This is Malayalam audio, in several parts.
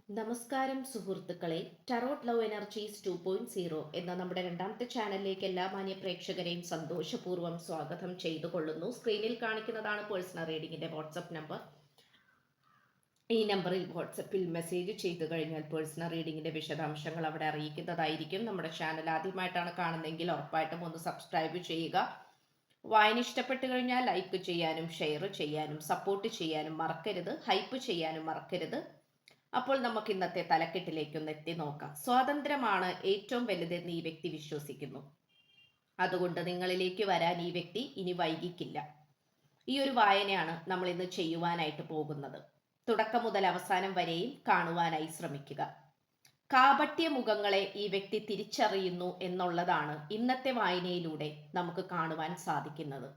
നമസ്കാരം സുഹൃത്തുക്കളെ, ടറോട്ട് ലവ് എനർജീസ് 2.0 എന്ന നമ്മുടെ രണ്ടാമത്തെ ചാനലിലേക്ക് എല്ലാ മാന്യ പ്രേക്ഷകരെയും സന്തോഷപൂർവ്വം സ്വാഗതം ചെയ്തു കൊള്ളുന്നു. സ്ക്രീനിൽ കാണിക്കുന്നതാണ് പേഴ്സണൽ റീഡിങ്ങിന്റെ വാട്സപ്പ് നമ്പർ. ഈ നമ്പറിൽ വാട്സപ്പിൽ മെസ്സേജ് ചെയ്തു കഴിഞ്ഞാൽ പേഴ്സണൽ റീഡിങ്ങിന്റെ വിശദാംശങ്ങൾ അവിടെ അറിയിക്കുന്നതായിരിക്കും. നമ്മുടെ ചാനൽ ആദ്യമായിട്ടാണ് കാണുന്നതെങ്കിൽ ഉറപ്പായിട്ടും ഒന്ന് സബ്സ്ക്രൈബ് ചെയ്യുക. വായന ഇഷ്ടപ്പെട്ടു കഴിഞ്ഞാൽ ലൈക്ക് ചെയ്യാനും ഷെയർ ചെയ്യാനും സപ്പോർട്ട് ചെയ്യാനും മറക്കരുത്. ഹൈപ്പ് ചെയ്യാനും മറക്കരുത്. അപ്പോൾ നമുക്ക് ഇന്നത്തെ തലക്കെട്ടിലേക്കൊന്ന് എത്തി നോക്കാം. സ്വാതന്ത്ര്യമാണ് ഏറ്റവും വലുതെന്ന് ഈ വ്യക്തി വിശ്വസിക്കുന്നു. അതുകൊണ്ട് നിങ്ങളിലേക്ക് വരാൻ ഈ വ്യക്തി ഇനി വൈകിക്കില്ല. ഈ ഒരു വായനയാണ് നമ്മൾ ഇന്ന് ചെയ്യുവാനായിട്ട് പോകുന്നത്. തുടക്കം മുതൽ അവസാനം വരെയും കാണുവാനായി ശ്രമിക്കുക. കാപട്യ മുഖങ്ങളെ ഈ വ്യക്തി തിരിച്ചറിയുന്നു എന്നുള്ളതാണ് ഇന്നത്തെ വായനയിലൂടെ നമുക്ക് കാണുവാൻ സാധിക്കുന്നത്.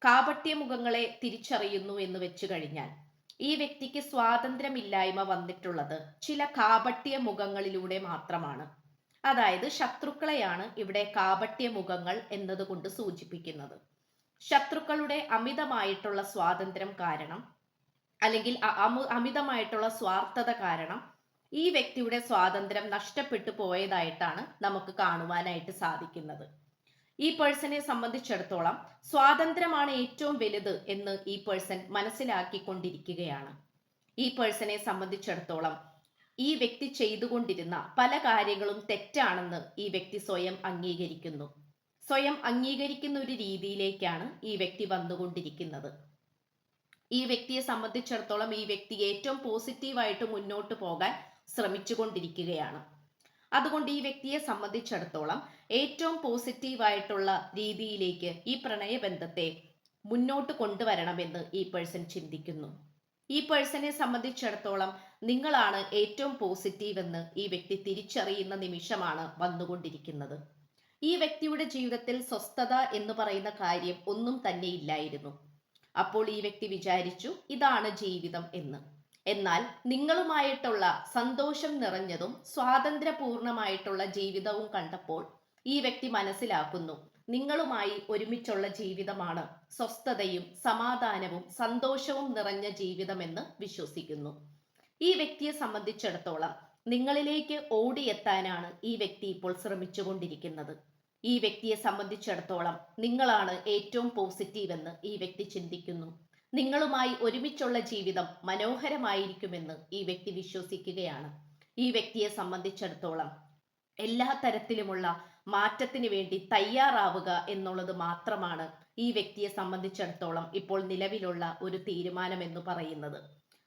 കാപട്യ മുഖങ്ങളെ തിരിച്ചറിയുന്നു എന്ന് വെച്ചു കഴിഞ്ഞാൽ ഈ വ്യക്തിക്ക് സ്വാതന്ത്ര്യമില്ലായ്മ വന്നിട്ടുള്ളത് ചില കാപട്യ മുഖങ്ങളിലൂടെ മാത്രമാണ്. അതായത് ശത്രുക്കളെയാണ് ഇവിടെ കാപട്യ മുഖങ്ങൾ എന്നതുകൊണ്ട് സൂചിപ്പിക്കുന്നത്. ശത്രുക്കളുടെ അമിതമായിട്ടുള്ള സ്വാതന്ത്ര്യം കാരണം അല്ലെങ്കിൽ അമിതമായിട്ടുള്ള സ്വാർത്ഥത കാരണം ഈ വ്യക്തിയുടെ സ്വാതന്ത്ര്യം നഷ്ടപ്പെട്ടു പോയതായിട്ടാണ് നമുക്ക് കാണുവാനായിട്ട് സാധിക്കുന്നത്. ഈ പേഴ്സണെ സംബന്ധിച്ചിടത്തോളം സ്വാതന്ത്ര്യമാണ് ഏറ്റവും വലുത് എന്ന് ഈ പേഴ്സൺ മനസ്സിലാക്കിക്കൊണ്ടിരിക്കുകയാണ്. ഈ പേഴ്സണെ സംബന്ധിച്ചിടത്തോളം ഈ വ്യക്തി ചെയ്തുകൊണ്ടിരുന്ന പല കാര്യങ്ങളും തെറ്റാണെന്ന് ഈ വ്യക്തി സ്വയം അംഗീകരിക്കുന്നു. സ്വയം അംഗീകരിക്കുന്ന ഒരു രീതിയിലേക്കാണ് ഈ വ്യക്തി വന്നുകൊണ്ടിരിക്കുന്നത്. ഈ വ്യക്തിയെ സംബന്ധിച്ചിടത്തോളം ഈ വ്യക്തി ഏറ്റവും പോസിറ്റീവായിട്ട് മുന്നോട്ട് പോകാൻ ശ്രമിച്ചുകൊണ്ടിരിക്കുകയാണ്. അതുകൊണ്ട് ഈ വ്യക്തിയെ സംബന്ധിച്ചിടത്തോളം ഏറ്റവും പോസിറ്റീവായിട്ടുള്ള രീതിയിലേക്ക് ഈ പ്രണയബന്ധത്തെ മുന്നോട്ട് കൊണ്ടുവരണമെന്ന് ഈ പേഴ്സൺ ചിന്തിക്കുന്നു. ഈ പേഴ്സണെ സംബന്ധിച്ചിടത്തോളം നിങ്ങളാണ് ഏറ്റവും പോസിറ്റീവ് എന്ന് ഈ വ്യക്തി തിരിച്ചറിയുന്ന നിമിഷമാണ് വന്നുകൊണ്ടിരിക്കുന്നത്. ഈ വ്യക്തിയുടെ ജീവിതത്തിൽ സ്വസ്ഥത എന്ന് പറയുന്ന കാര്യം ഒന്നും തന്നെ ഇല്ലായിരുന്നു. അപ്പോൾ ഈ വ്യക്തി വിചാരിച്ചു ഇതാണ് ജീവിതം എന്ന്. എന്നാൽ നിങ്ങളുമായിട്ടുള്ള സന്തോഷം നിറഞ്ഞതും സ്വാതന്ത്ര്യപൂർണമായിട്ടുള്ള ജീവിതവും കണ്ടപ്പോൾ ഈ വ്യക്തി മനസ്സിലാക്കുന്നു നിങ്ങളുമായി ഒരുമിച്ചുള്ള ജീവിതമാണ് സ്വസ്ഥതയും സമാധാനവും സന്തോഷവും നിറഞ്ഞ ജീവിതമെന്ന് വിശ്വസിക്കുന്നു. ഈ വ്യക്തിയെ സംബന്ധിച്ചിടത്തോളം നിങ്ങളിലേക്ക് ഓടിയെത്താനാണ് ഈ വ്യക്തി ഇപ്പോൾ ശ്രമിച്ചുകൊണ്ടിരിക്കുന്നത്. ഈ വ്യക്തിയെ സംബന്ധിച്ചിടത്തോളം നിങ്ങളാണ് ഏറ്റവും പോസിറ്റീവ് എന്ന് ഈ വ്യക്തി ചിന്തിക്കുന്നു. നിങ്ങളുമായി ഒരുമിച്ചുള്ള ജീവിതം മനോഹരമായിരിക്കുമെന്ന് ഈ വ്യക്തി വിശ്വസിക്കുകയാണ്. ഈ വ്യക്തിയെ സംബന്ധിച്ചിടത്തോളം എല്ലാ തരത്തിലുമുള്ള മാറ്റത്തിന് വേണ്ടി തയ്യാറാവുക എന്നുള്ളത് മാത്രമാണ് ഈ വ്യക്തിയെ സംബന്ധിച്ചിടത്തോളം ഇപ്പോൾ നിലവിലുള്ള ഒരു തീരുമാനം എന്ന് പറയുന്നത്.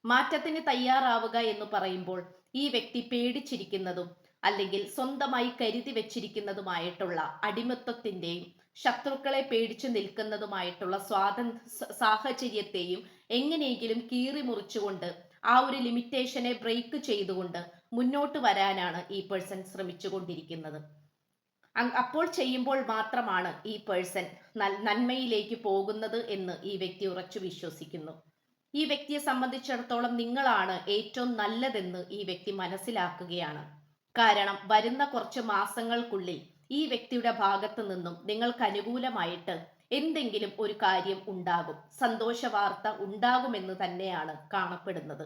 മാറ്റത്തിന് തയ്യാറാവുക എന്ന് പറയുമ്പോൾ ഈ വ്യക്തി പേടിച്ചിരിക്കുന്നതും അല്ലെങ്കിൽ സ്വന്തമായി കരുതി വെച്ചിരിക്കുന്നതുമായിട്ടുള്ള അടിമത്വത്തിന്റെയും ശത്രുക്കളെ പേടിച്ചു നിൽക്കുന്നതുമായിട്ടുള്ള സാഹചര്യത്തെയും എങ്ങനെയെങ്കിലും കീറി മുറിച്ചുകൊണ്ട് ആ ഒരു ലിമിറ്റേഷനെ ബ്രേക്ക് ചെയ്തുകൊണ്ട് മുന്നോട്ട് വരാനാണ് ഈ പേഴ്സൺ ശ്രമിച്ചുകൊണ്ടിരിക്കുന്നത്. അപ്പോൾ ചെയ്യുമ്പോൾ മാത്രമാണ് ഈ പേഴ്സൺ നന്മയിലേക്ക് പോകുന്നത് എന്ന് ഈ വ്യക്തി ഉറച്ചു വിശ്വസിക്കുന്നു. ഈ വ്യക്തിയെ സംബന്ധിച്ചിടത്തോളം നിങ്ങളാണ് ഏറ്റവും നല്ലതെന്ന് ഈ വ്യക്തി മനസ്സിലാക്കുകയാണ്. കാരണം വരുന്ന കുറച്ച് മാസങ്ങൾക്കുള്ളിൽ ഈ വ്യക്തിയുടെ ഭാഗത്തു നിന്നും നിങ്ങൾക്ക് അനുകൂലമായിട്ട് എന്തെങ്കിലും ഒരു കാര്യം ഉണ്ടാകും, സന്തോഷ വാർത്ത ഉണ്ടാകുമെന്ന് തന്നെയാണ് കാണപ്പെടുന്നത്.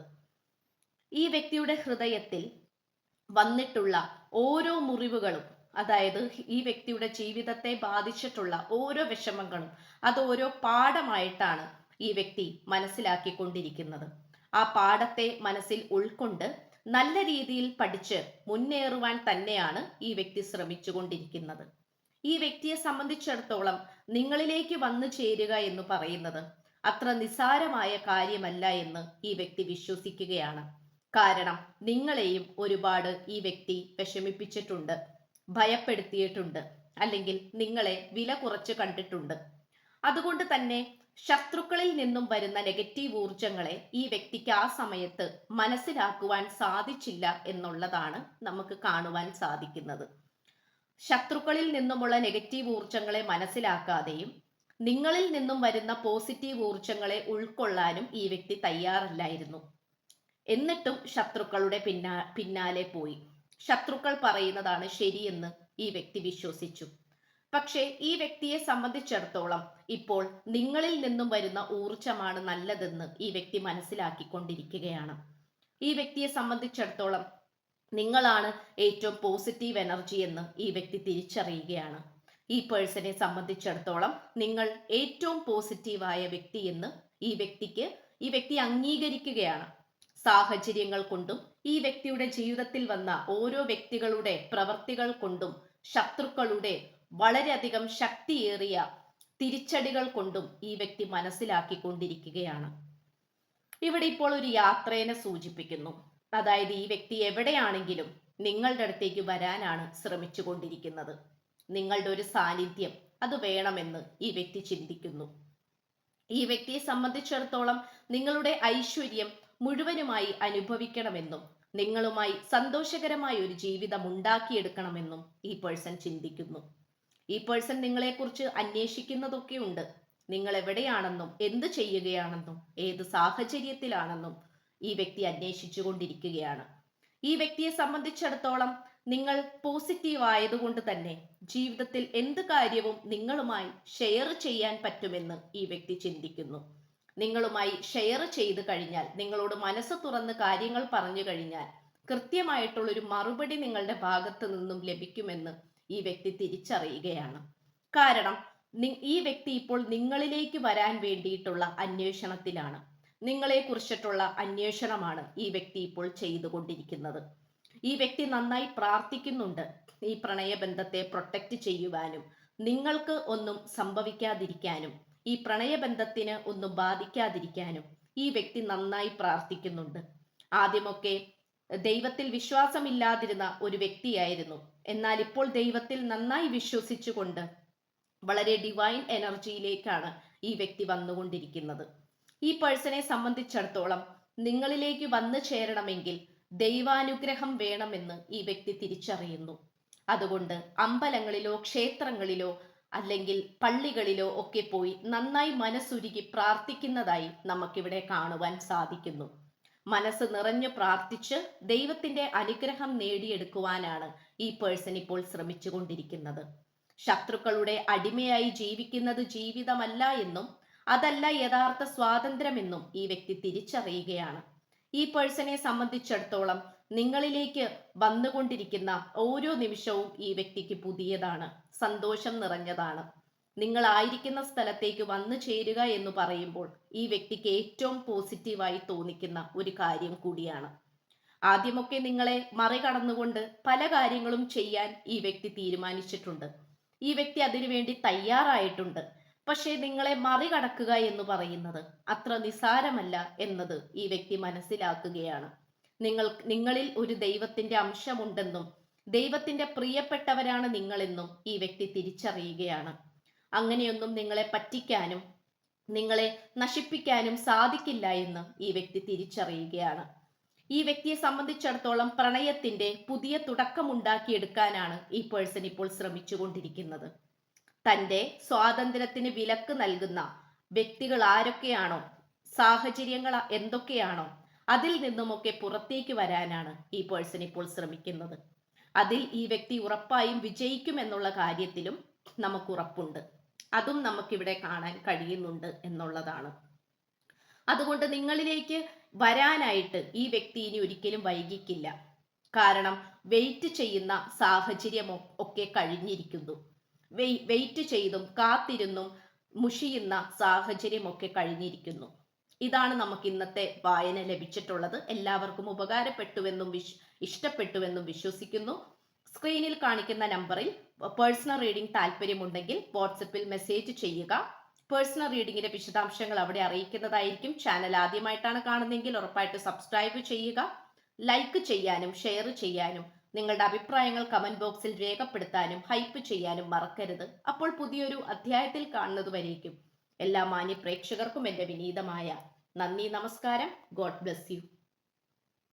ഈ വ്യക്തിയുടെ ഹൃദയത്തിൽ വന്നിട്ടുള്ള ഓരോ മുറിവുകളും, അതായത് ഈ വ്യക്തിയുടെ ജീവിതത്തെ ബാധിച്ചിട്ടുള്ള ഓരോ വിഷമങ്ങളും അത് ഓരോ പാഠമായിട്ടാണ് ഈ വ്യക്തി മനസ്സിലാക്കിക്കൊണ്ടിരിക്കുന്നത്. ആ പാഠത്തെ മനസ്സിൽ ഉൾക്കൊണ്ട് നല്ല രീതിയിൽ പഠിച്ച് മുന്നേറുവാൻ തന്നെയാണ് ഈ വ്യക്തി ശ്രമിച്ചുകൊണ്ടിരിക്കുന്നത്. ഈ വ്യക്തിയെ സംബന്ധിച്ചിടത്തോളം നിങ്ങളിലേക്ക് വന്നു ചേരുക എന്ന് പറയുന്നത് അത്ര നിസ്സാരമായ കാര്യമല്ല എന്ന് ഈ വ്യക്തി വിശ്വസിക്കുകയാണ്. കാരണം നിങ്ങളെയും ഒരുപാട് ഈ വ്യക്തി വിഷമിപ്പിച്ചിട്ടുണ്ട്, ഭയപ്പെടുത്തിയിട്ടുണ്ട്, അല്ലെങ്കിൽ നിങ്ങളെ വില കുറച്ച് കണ്ടിട്ടുണ്ട്. അതുകൊണ്ട് തന്നെ ശത്രുക്കളിൽ നിന്നും വരുന്ന നെഗറ്റീവ് ഊർജങ്ങളെ ഈ വ്യക്തിക്ക് ആ സമയത്ത് മനസ്സിലാക്കുവാൻ സാധിച്ചില്ല എന്നുള്ളതാണ് നമുക്ക് കാണുവാൻ സാധിക്കുന്നത്. ശത്രുക്കളിൽ നിന്നുമുള്ള നെഗറ്റീവ് ഊർജങ്ങളെ മനസ്സിലാക്കാതെയും നിങ്ങളിൽ നിന്നും വരുന്ന പോസിറ്റീവ് ഊർജങ്ങളെ ഉൾക്കൊള്ളാനും ഈ വ്യക്തി തയ്യാറല്ലായിരുന്നു. എന്നിട്ടും ശത്രുക്കളുടെ പിന്നാലെ പോയി. ശത്രുക്കൾ പറയുന്നതാണ് ശരിയെന്ന് ഈ വ്യക്തി വിശ്വസിച്ചു. പക്ഷേ ഈ വ്യക്തിയെ സംബന്ധിച്ചിടത്തോളം ഇപ്പോൾ നിങ്ങളിൽ നിന്നും വരുന്ന ഊർജമാണ് നല്ലതെന്ന് ഈ വ്യക്തി മനസ്സിലാക്കിക്കൊണ്ടിരിക്കുകയാണ്. ഈ വ്യക്തിയെ സംബന്ധിച്ചിടത്തോളം നിങ്ങളാണ് ഏറ്റവും പോസിറ്റീവ് എനർജി എന്ന് ഈ വ്യക്തി തിരിച്ചറിയുകയാണ്. ഈ പേഴ്സണെ സംബന്ധിച്ചിടത്തോളം നിങ്ങൾ ഏറ്റവും പോസിറ്റീവായ വ്യക്തി എന്ന് ഈ വ്യക്തി അംഗീകരിക്കുകയാണ്. സാഹചര്യങ്ങൾ കൊണ്ടും ഈ വ്യക്തിയുടെ ജീവിതത്തിൽ വന്ന ഓരോ വ്യക്തികളുടെ പ്രവർത്തികൾ കൊണ്ടും ശത്രുക്കളുടെ വളരെയധികം ശക്തിയേറിയ തിരിച്ചടികൾ കൊണ്ടും ഈ വ്യക്തി മനസ്സിലാക്കിക്കൊണ്ടിരിക്കുകയാണ്. ഇവിടെ ഇപ്പോൾ ഒരു യാത്രേനെ സൂചിപ്പിക്കുന്നു. അതായത് ഈ വ്യക്തി എവിടെയാണെങ്കിലും നിങ്ങളുടെ അടുത്തേക്ക് വരാനാണ് ശ്രമിച്ചു കൊണ്ടിരിക്കുന്നത്. നിങ്ങളുടെ ഒരു സാന്നിധ്യം അത് വേണമെന്ന് ഈ വ്യക്തി ചിന്തിക്കുന്നു. ഈ വ്യക്തിയെ സംബന്ധിച്ചിടത്തോളം നിങ്ങളുടെ ഐശ്വര്യം മുഴുവനുമായി അനുഭവിക്കണമെന്നും നിങ്ങളുമായി സന്തോഷകരമായ ഒരു ജീവിതം ഉണ്ടാക്കിയെടുക്കണമെന്നും ഈ പേഴ്സൺ ചിന്തിക്കുന്നു. ഈ പേഴ്സൺ നിങ്ങളെക്കുറിച്ച് അന്വേഷിക്കുന്നതൊക്കെ ഉണ്ട്. നിങ്ങൾ എവിടെയാണെന്നും എന്ത് ചെയ്യുകയാണെന്നും ഏത് സാഹചര്യത്തിലാണെന്നും ഈ വ്യക്തി അന്വേഷിച്ചു കൊണ്ടിരിക്കുകയാണ്. ഈ വ്യക്തിയെ സംബന്ധിച്ചിടത്തോളം നിങ്ങൾ പോസിറ്റീവ് ആയതുകൊണ്ട് തന്നെ ജീവിതത്തിൽ എന്ത് കാര്യവും നിങ്ങളുമായി ഷെയർ ചെയ്യാൻ പറ്റുമെന്ന് ഈ വ്യക്തി ചിന്തിക്കുന്നു. നിങ്ങളുമായി ഷെയർ ചെയ്ത് കഴിഞ്ഞാൽ, നിങ്ങളോട് മനസ്സ് തുറന്ന് കാര്യങ്ങൾ പറഞ്ഞു കഴിഞ്ഞാൽ കൃത്യമായിട്ടുള്ളൊരു മറുപടി നിങ്ങളുടെ ഭാഗത്ത് നിന്നും ലഭിക്കുമെന്ന് ഈ വ്യക്തി തിരിച്ചറിയുകയാണ്. കാരണം ഈ വ്യക്തി ഇപ്പോൾ നിങ്ങളിലേക്ക് വരാൻ വേണ്ടിയിട്ടുള്ള അന്വേഷണത്തിലാണ്. നിങ്ങളെ കുറിച്ചിട്ടുള്ള അന്വേഷണമാണ് ഈ വ്യക്തി ഇപ്പോൾ ചെയ്തുകൊണ്ടിരിക്കുന്നത്. ഈ വ്യക്തി നന്നായി പ്രാർത്ഥിക്കുന്നുണ്ട് ഈ പ്രണയബന്ധത്തെ പ്രൊട്ടക്റ്റ് ചെയ്യുവാനും നിങ്ങൾക്ക് ഒന്നും സംഭവിക്കാതിരിക്കാനും ഈ പ്രണയബന്ധത്തിന് ഒന്നും ബാധിക്കാതിരിക്കാനും ഈ വ്യക്തി നന്നായി പ്രാർത്ഥിക്കുന്നുണ്ട്. ആദ്യമൊക്കെ ദൈവത്തിൽ വിശ്വാസമില്ലാതിരുന്ന ഒരു വ്യക്തിയായിരുന്നു. എന്നാൽ ഇപ്പോൾ ദൈവത്തിൽ നന്നായി വിശ്വസിച്ചുകൊണ്ട് വളരെ ഡിവൈൻ എനർജിയിലേക്കാണ് ഈ വ്യക്തി വന്നുകൊണ്ടിരിക്കുന്നത്. ഈ പേഴ്സണെ സംബന്ധിച്ചിടത്തോളം നിങ്ങളിലേക്ക് വന്നു ചേരണമെങ്കിൽ ദൈവാനുഗ്രഹം വേണമെന്ന് ഈ വ്യക്തി തിരിച്ചറിയുന്നു. അതുകൊണ്ട് അമ്പലങ്ങളിലോ ക്ഷേത്രങ്ങളിലോ അല്ലെങ്കിൽ പള്ളികളിലോ ഒക്കെ പോയി നന്നായി മനസ്സുരുകി പ്രാർത്ഥിക്കുന്നതായി നമുക്കിവിടെ കാണുവാൻ സാധിക്കുന്നു. മനസ്സ് നിറഞ്ഞു പ്രാർത്ഥിച്ച് ദൈവത്തിന്റെ അനുഗ്രഹം നേടിയെടുക്കുവാനാണ് ഈ പേഴ്സൺ ഇപ്പോൾ ശ്രമിച്ചുകൊണ്ടിരിക്കുന്നത്. ശത്രുക്കളുടെ അടിമയായി ജീവിക്കുന്നത് ജീവിതമല്ല എന്നും അതല്ല യഥാർത്ഥ സ്വാതന്ത്ര്യമെന്നും ഈ വ്യക്തി തിരിച്ചറിയുകയാണ്. ഈ പേഴ്സണെ സംബന്ധിച്ചിടത്തോളം നിങ്ങളിലേക്ക് വന്നുകൊണ്ടിരിക്കുന്ന ഓരോ നിമിഷവും ഈ വ്യക്തിക്ക് പുതിയതാണ്, സന്തോഷം നിറഞ്ഞതാണ്. നിങ്ങളായിരിക്കുന്ന സ്ഥലത്തേക്ക് വന്നു ചേരുക എന്ന് പറയുമ്പോൾ ഈ വ്യക്തിക്ക് ഏറ്റവും പോസിറ്റീവായി തോന്നിക്കുന്ന ഒരു കാര്യം കൂടിയാണ്. ആദ്യമൊക്കെ നിങ്ങളെ മറികടന്നുകൊണ്ട് പല കാര്യങ്ങളും ചെയ്യാൻ ഈ വ്യക്തി തീരുമാനിച്ചിട്ടുണ്ട്. ഈ വ്യക്തി അതിനുവേണ്ടി തയ്യാറായിട്ടുണ്ട്. പക്ഷേ നിങ്ങളെ മറികടക്കുക എന്ന് പറയുന്നത് അത്ര നിസാരമല്ല എന്നത് ഈ വ്യക്തി മനസ്സിലാക്കുകയാണ്. നിങ്ങളിൽ ഒരു ദൈവത്തിന്റെ അംശമുണ്ടെന്നും ദൈവത്തിന്റെ പ്രിയപ്പെട്ടവരാണ് നിങ്ങളെന്നും ഈ വ്യക്തി തിരിച്ചറിയുകയാണ്. അങ്ങനെയൊന്നും നിങ്ങളെ പറ്റിക്കാനും നിങ്ങളെ നശിപ്പിക്കാനും സാധിക്കില്ല എന്ന് ഈ വ്യക്തി തിരിച്ചറിയുകയാണ്. ഈ വ്യക്തിയെ സംബന്ധിച്ചിടത്തോളം പ്രണയത്തിന്റെ പുതിയ തുടക്കമുണ്ടാക്കിയെടുക്കാനാണ് ഈ പേഴ്സൺ ഇപ്പോൾ ശ്രമിച്ചുകൊണ്ടിരിക്കുന്നത്. തൻ്റെ സ്വാതന്ത്ര്യത്തിന് വിലക്ക് നൽകുന്ന വ്യക്തികൾ ആരൊക്കെയാണോ, സാഹചര്യങ്ങൾ എന്തൊക്കെയാണോ അതിൽ നിന്നുമൊക്കെ പുറത്തേക്ക് വരാനാണ് ഈ പേഴ്സൺ ഇപ്പോൾ ശ്രമിക്കുന്നത്. അതിൽ ഈ വ്യക്തി ഉറപ്പായും വിജയിക്കുമെന്നുള്ള കാര്യത്തിലും നമുക്ക് ഉറപ്പുണ്ട്. അതും നമുക്കിവിടെ കാണാൻ കഴിയുന്നുണ്ട് എന്നുള്ളതാണ്. അതുകൊണ്ട് നിങ്ങളിലേക്ക് വരാനായിട്ട് ഈ വ്യക്തി ഇനി ഒരിക്കലും വൈകിക്കില്ല. കാരണം വെയിറ്റ് ചെയ്യുന്ന സാഹചര്യം ഒക്കെ കഴിഞ്ഞിരിക്കുന്നു. വെയിറ്റ് ചെയ്തും കാത്തിരുന്നും മുഷിയുന്ന സാഹചര്യമൊക്കെ കഴിഞ്ഞിരിക്കുന്നു. ഇതാണ് നമുക്ക് ഇന്നത്തെ വായന ലഭിച്ചിട്ടുള്ളത്. എല്ലാവർക്കും ഉപകാരപ്പെട്ടുവെന്നും ഇഷ്ടപ്പെട്ടുവെന്നും വിശ്വസിക്കുന്നു. സ്ക്രീനിൽ കാണിക്കുന്ന നമ്പറിൽ പേഴ്സണൽ റീഡിംഗ് താല്പര്യമുണ്ടെങ്കിൽ വാട്സപ്പിൽ മെസ്സേജ് ചെയ്യുക. പേഴ്സണൽ റീഡിങ്ങിന്റെ വിശദാംശങ്ങൾ അവിടെ അറിയിക്കുന്നതായിരിക്കും. ചാനൽ ആദ്യമായിട്ടാണ് കാണുന്നതെങ്കിൽ ഉറപ്പായിട്ട് സബ്സ്ക്രൈബ് ചെയ്യുക. ലൈക്ക് ചെയ്യാനും ഷെയർ ചെയ്യാനും നിങ്ങളുടെ അഭിപ്രായങ്ങൾ കമന്റ് ബോക്സിൽ രേഖപ്പെടുത്താനും ഹൈപ്പ് ചെയ്യാനും മറക്കരുത്. അപ്പോൾ പുതിയൊരു അധ്യായത്തിൽ കാണുന്നതുവരേക്കും എല്ലാ മാന്യ പ്രേക്ഷകർക്കും എൻ്റെ വിനീതമായ നന്ദി, നമസ്കാരം. God bless you.